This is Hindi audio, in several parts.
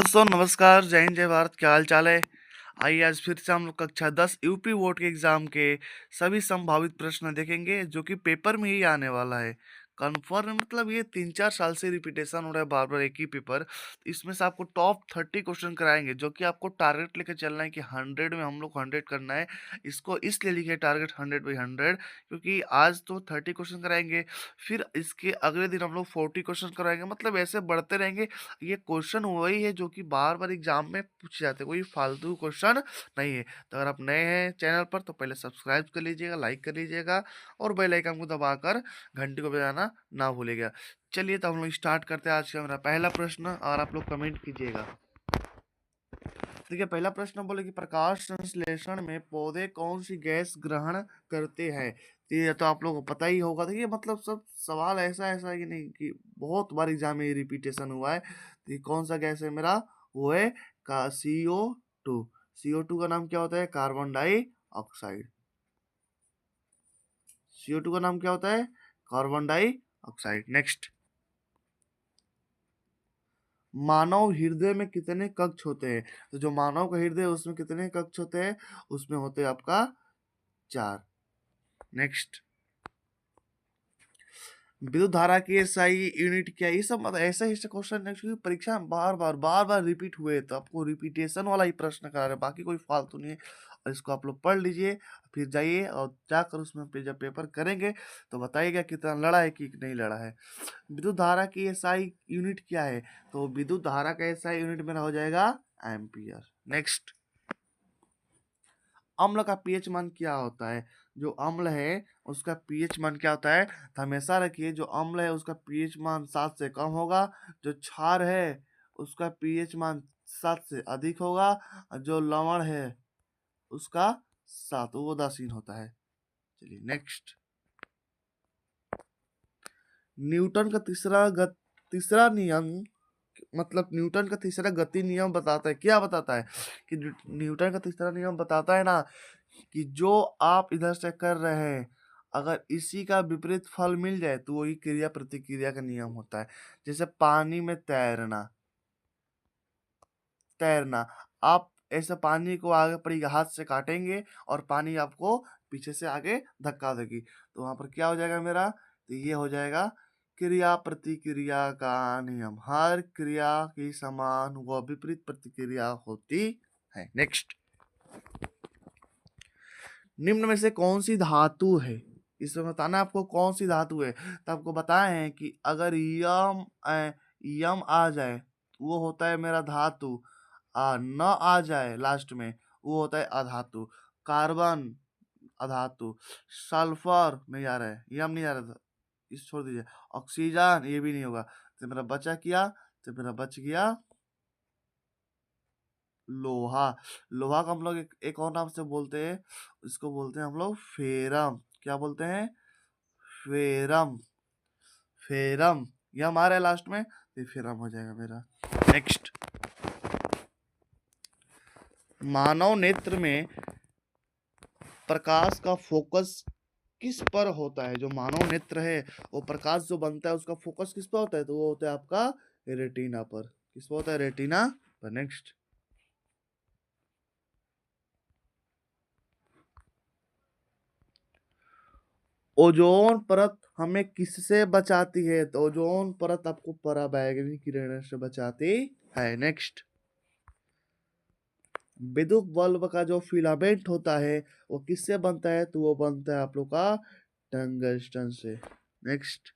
दोस्तों नमस्कार, जय हिंद, जय भारत। क्या हाल चाल है? आइए आज फिर से हम लोग कक्षा 10 यूपी बोर्ड के एग्जाम के सभी संभावित प्रश्न देखेंगे जो कि पेपर में ही आने वाला है। कन्फर्म मतलब ये 3-4 साल से रिपीटेशन हो रहा है बार बार एक ही पेपर। इसमें से आपको टॉप 30 क्वेश्चन कराएंगे जो कि आपको टारगेट लेके चलना है कि 100 में हम लोग 100 करना है। इसको इसलिए लिखे टारगेट 100/100 क्योंकि आज तो 30 क्वेश्चन कराएंगे, फिर इसके अगले दिन हम लोग 40 क्वेश्चन कराएंगे, मतलब ऐसे बढ़ते रहेंगे। ये क्वेश्चन वही है जो कि बार-बार एग्ज़ाम में पूछे जाते हैं, कोई फालतू क्वेश्चन नहीं है। तो अगर आप नए हैं चैनल पर तो पहले सब्सक्राइब कर लीजिएगा, लाइक कर लीजिएगा और बेल आइकन को दबाकर घंटी को बजाना ना भूलिएगा। चलिए तो हम लोग स्टार्ट करते हैं आज का मेरा पहला प्रश्न और आप लोग कमेंट कीजिएगा। देखिए पहला प्रश्न बोले कि प्रकाश संश्लेषण में पौधे कौन सी गैस ग्रहण करते हैं? तो ये तो आप लोगों को पता ही होगा। देखिए मतलब सब सवाल ऐसा ऐसा है कि नहीं कि बहुत बार एग्जाम में रिपीटेशन हुआ है। तो ये कौन सा गैस है मेरा? वो है का CO2। CO2 का नाम क्या होता है? Carbon die oxide. CO2 का नाम क्या होता है? Carbon dioxide. नेक्स्ट, मानव हृदय में कितने कक्ष होते हैं? तो जो मानव का हृदय है उसमें कितने कक्ष होते हैं? उसमें होते हैं आपका 4। नेक्स्ट, विद्युत धारा की एसआई यूनिट क्या है? ये सब मतलब ऐसा ही क्वेश्चन है क्योंकि परीक्षा में बार बार रिपीट हुए, तो आपको रिपीटेशन वाला ही प्रश्न करा रहे हैं, बाकी कोई फालतू नहीं है। और इसको आप लोग पढ़ लीजिए, फिर जाइए और जाकर उसमें जब पेपर करेंगे तो बताइएगा कितना लड़ा है कि नहीं लड़ा है। विद्युत धारा की एसआई यूनिट क्या है? तो विद्युत धारा का एसआई यूनिट मेरा हो जाएगा एम्पियर। नेक्स्ट, अम्ल का पीएच मान क्या होता है? जो अम्ल है उसका पीएच मान क्या होता है? तो हमेशा रखिए जो अम्ल है उसका पीएच मान 7 से कम होगा, जो क्षार है उसका पीएच मान 7 से अधिक होगा, और जो लवण है उसका 7 वो उदासीन होता है। चलिए नेक्स्ट, न्यूटन का तीसरा नियम, मतलब न्यूटन का तीसरा गति नियम बताता है, क्या बताता है? कि न्यूटन का तीसरा नियम बताता है ना कि जो आप इधर से कर रहे हैं अगर इसी का विपरीत फल मिल जाए तो वही क्रिया प्रतिक्रिया का नियम होता है। जैसे पानी में तैरना, तैरना आप ऐसे पानी को आगे पड़ी हाथ से काटेंगे और पानी आपको पीछे से आगे धक्का देगी, तो वहां पर क्या हो जाएगा मेरा? तो ये हो जाएगा क्रिया प्रतिक्रिया का नियम। हर क्रिया की समान व विपरीत प्रतिक्रिया होती है। नेक्स्ट, निम्न में से कौन सी धातु है? इसमें बताना आपको कौन सी धातु है। तो आपको बताए हैं कि अगर यम आ जाए वो होता है मेरा धातु, न आ जाए लास्ट में वो होता है अधातु। कार्बन अधातु, सल्फर नहीं आ रहा है, यम नहीं आ रहा था, इस छोड़ दीजिए। ऑक्सीजन ये भी नहीं होगा, तो मेरा बचा क्या? तो मेरा बच गया लोहा। लोहा को हम लोग एक और नाम से बोलते हैं, इसको बोलते हैं हम लोग फेरम। क्या बोलते हैं? फेरम। फेरम ये हमारा है लास्ट में, तो फेरम हो जाएगा मेरा। नेक्स्ट, मानव नेत्र में प्रकाश का फोकस किस पर होता है? जो मानव नेत्र है वो प्रकाश जो बनता है उसका फोकस किस पर होता है? तो वो होता है आपका रेटिना पर। किस पर होता है? रेटिना पर। नेक्स्ट, ओजोन परत हमें किससे बचाती है? तो ओजोन परत आपको पराबैंगनी किरणों से बचाती है। नेक्स्ट, विद्युत बल्ब का जो फिलामेंट होता है वो किससे बनता है? तो वो बनता है आप लोग का टंगस्टन से। नेक्स्ट,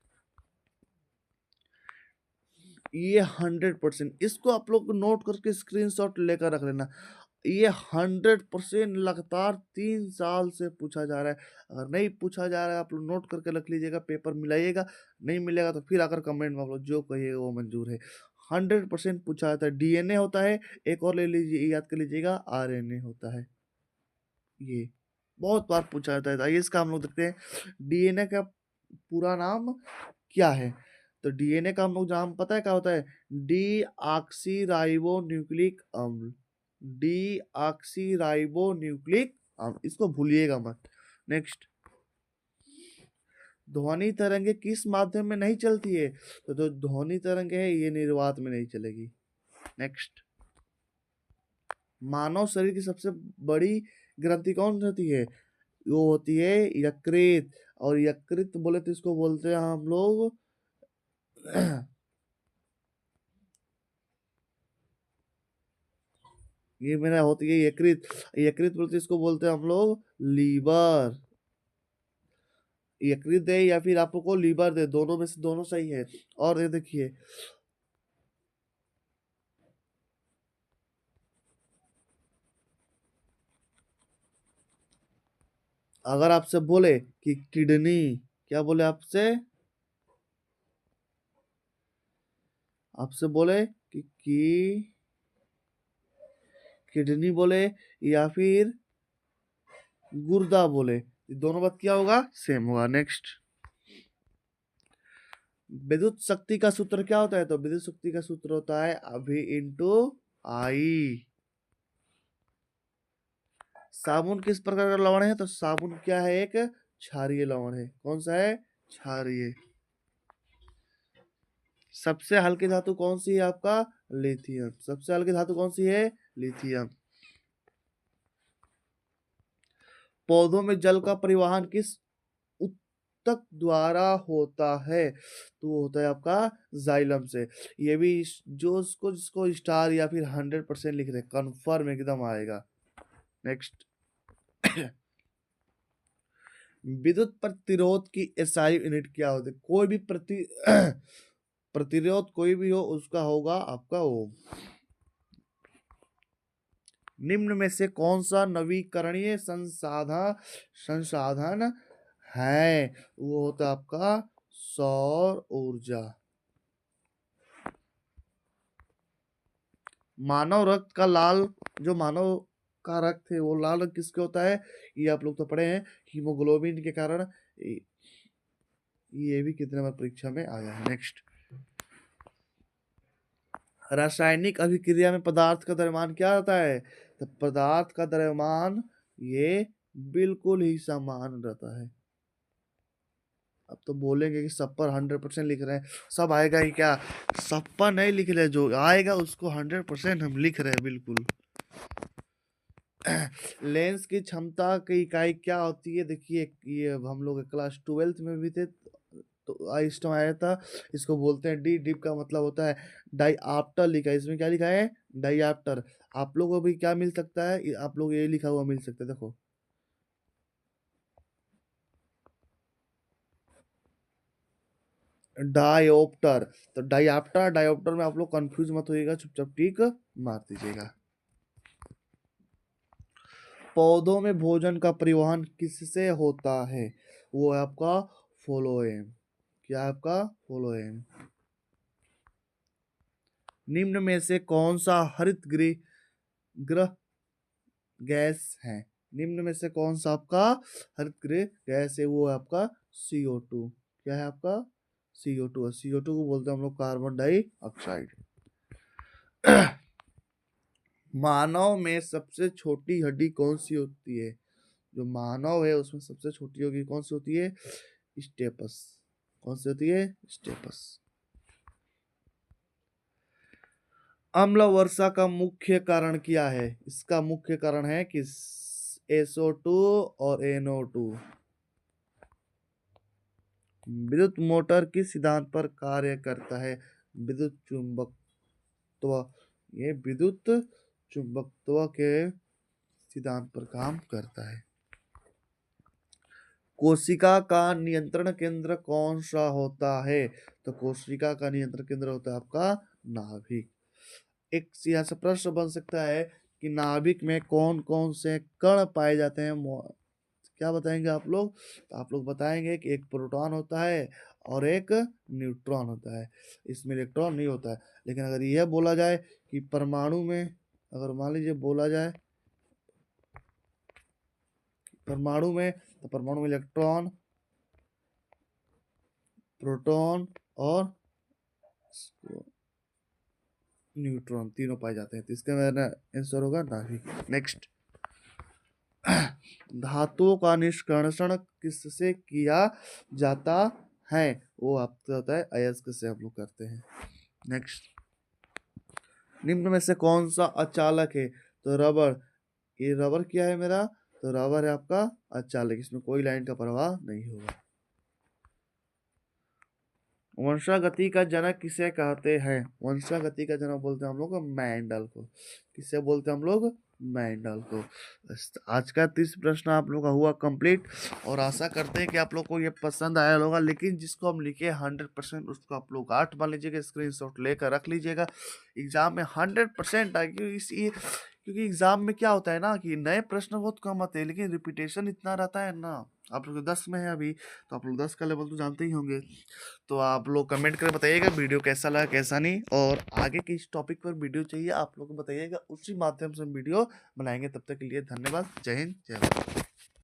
ये 100%, इसको आप लोग नोट करके स्क्रीनशॉट लेकर रख लेना। ये 100% लगातार 3 साल से पूछा जा रहा है। अगर नहीं पूछा जा रहा है आप लोग नोट करके रख लीजिएगा, पेपर मिलाइएगा। नहीं मिलेगा तो फिर आकर कमेंट में आप लोग जो कहिएगा वो मंजूर है। 100% पूछा जाता है। डीएनए होता है, एक और ले लीजिए, याद कर लीजिएगा, आरएनए होता है। ये बहुत बार पूछा जाता है। तो आइए इसका हम लोग देखते हैं डीएनए का पूरा नाम क्या है। तो डीएनए का हम लोग नाम पता है क्या होता है? डी ऑक्सी राइबो न्यूक्लिक अम्ल। डी ऑक्सी राइबो न्यूक्लिक अम्ल, इसको भूलिएगा मत। नेक्स्ट, ध्वनि तरंगे किस माध्यम में नहीं चलती है? तो जो ध्वनि तरंगे है ये निर्वात में नहीं चलेगी। नेक्स्ट, मानव शरीर की सबसे बड़ी ग्रंथि कौन सी होती है? वो होती है यकृत। और यकृत बोले तो इसको बोलते हैं हम लोग ये मेरा होती है यकृत। यकृत बोलते इसको बोलते हैं हम लोग लीवर। यकृत दे या फिर आपको लीवर दे, दोनों में से दोनों सही है। और ये देखिए, अगर आपसे बोले कि किडनी, क्या बोले आपसे? आपसे बोले कि किडनी बोले या फिर गुर्दा बोले, दोनों बात क्या होगा? सेम होगा। नेक्स्ट, विद्युत शक्ति का सूत्र क्या होता है? तो विद्युत शक्ति का सूत्र होता है अभी इंटू आई। साबुन किस प्रकार का लवण है? तो साबुन क्या है? एक क्षारीय लवण है। कौन सा है? क्षारीय। सबसे हल्की धातु कौन सी है आपका? लिथियम। सबसे हल्की धातु कौन सी है? लिथियम। पौधों में जल का परिवहन किस ऊतक द्वारा होता है? तो वो होता है आपका जाइलम से। ये भी जो उसको जिसको स्टार या फिर 100% लिख रहे, कंफर्म एकदम आएगा। नेक्स्ट, विद्युत प्रतिरोध की एसआई यूनिट क्या होती है? कोई भी प्रतिरोध कोई भी हो उसका होगा आपका ओम। निम्न में से कौन सा नवीकरणीय संसाधन है? वो होता है आपका सौर ऊर्जा। मानव रक्त का लाल, जो मानव का रक्त है वो लाल रंग किसके होता है? ये आप लोग तो पढ़े हैं, हीमोग्लोबिन के कारण। ये भी कितने बार परीक्षा में आया है। नेक्स्ट, रासायनिक अभिक्रिया में पदार्थ का द्रव्यमान क्या होता है? तो पदार्थ का द्रव्यमान ये बिल्कुल ही समान रहता है। अब तो बोलेंगे कि सब पर 100% लिख रहे हैं, सब आएगा ही क्या? सब पर नहीं लिख रहे, जो आएगा उसको 100% हम लिख रहे हैं बिल्कुल। लेंस की क्षमता की इकाई क्या होती है? देखिए, ये हम लोग क्लास 12th में भी थे तो इस टाइम आया था। इसको बोलते हैं डी। डिप का मतलब होता है डाईऑप्टर लिखा है, इसमें क्या लिखा है? डाईऑप्टर। आप लोगों को भी क्या मिल सकता है? आप लोग ये लिखा हुआ मिल सकता है, देखो डायोप्टर। तो डायोप्टर डायोप्टर में आप लोग कंफ्यूज मत होइएगा, चुपचाप टिक मार दीजिएगा। पौधों में भोजन का परिवहन किससे होता है? वो है आपका फ्लोएम। क्या है आपका? फ्लोएम। निम्न में से कौन सा हरित गृह ग्रह गैस है? निम्न में से कौन सा आपका हरित गृह गैस है? वो है आपका CO2। क्या है आपका? CO2। CO2 को बोलते हैं हम लोग कार्बन डाइऑक्साइड। मानव में सबसे छोटी हड्डी कौन सी होती है? जो मानव है उसमें सबसे छोटी होगी कौन सी होती है? स्टेपस। कौन सी होती है? स्टेपस। अम्ल वर्षा का मुख्य कारण क्या है? इसका मुख्य कारण है कि SO2 और NO2। विद्युत मोटर किस सिद्धांत पर कार्य करता है? विद्युत चुंबकत्व। ये विद्युत चुंबकत्व के सिद्धांत पर काम करता है। कोशिका का नियंत्रण केंद्र कौन सा होता है? तो कोशिका का नियंत्रण केंद्र होता है आपका नाभिक। एक यहाँ से प्रश्न बन सकता है कि नाभिक में कौन कौन से कण पाए जाते हैं? क्या बताएंगे आप लोग? तो आप लोग बताएंगे कि एक प्रोटॉन होता है और एक न्यूट्रॉन होता है, इसमें इलेक्ट्रॉन नहीं होता है। लेकिन अगर यह बोला जाए कि परमाणु में, अगर मान लीजिए बोला जाए परमाणु में, तो परमाणु में इलेक्ट्रॉन, प्रोटॉन और न्यूट्रॉन तीनों पाए जाते हैं। तो इसका मेरा आंसर होगा नाभिक। नेक्स्ट, धातुओं का निष्कर्षण किससे किया जाता है? वो आपका होता है अयस्क से हम लोग करते हैं। नेक्स्ट, निम्न में से कौन सा अचालक है? तो रबर, ये रबर क्या है मेरा? तो रबर है आपका अचालक, इसमें कोई लाइन का प्रवाह नहीं होगा। वंशागति का जनक किसे कहते हैं? वंशागति का जनक बोलते हैं हम लोग मेंडल को। किसे बोलते हैं हम लोग? मेंडल को। बस, आज का 30 प्रश्न आप लोग का हुआ कंप्लीट, और आशा करते हैं कि आप लोग को ये पसंद आया होगा। लेकिन जिसको हम लिखे 100% उसको आप लोग 8 मान लीजिएगा, स्क्रीनशॉट लेकर रख लीजिएगा। एग्जाम में 100% आए, क्योंकि एग्जाम में क्या होता है ना कि नए प्रश्न बहुत कम आते हैं, लेकिन रिपीटेशन इतना रहता है ना। आप लोग 10 में है अभी, तो आप लोग 10 का लेवल तो जानते ही होंगे। तो आप लोग कमेंट करके बताइएगा वीडियो कैसा लगा कैसा नहीं, और आगे किस टॉपिक पर वीडियो चाहिए आप लोग को बताइएगा, उसी माध्यम से हम वीडियो बनाएंगे। तब तक के लिए धन्यवाद। जय हिंद, जय भारत।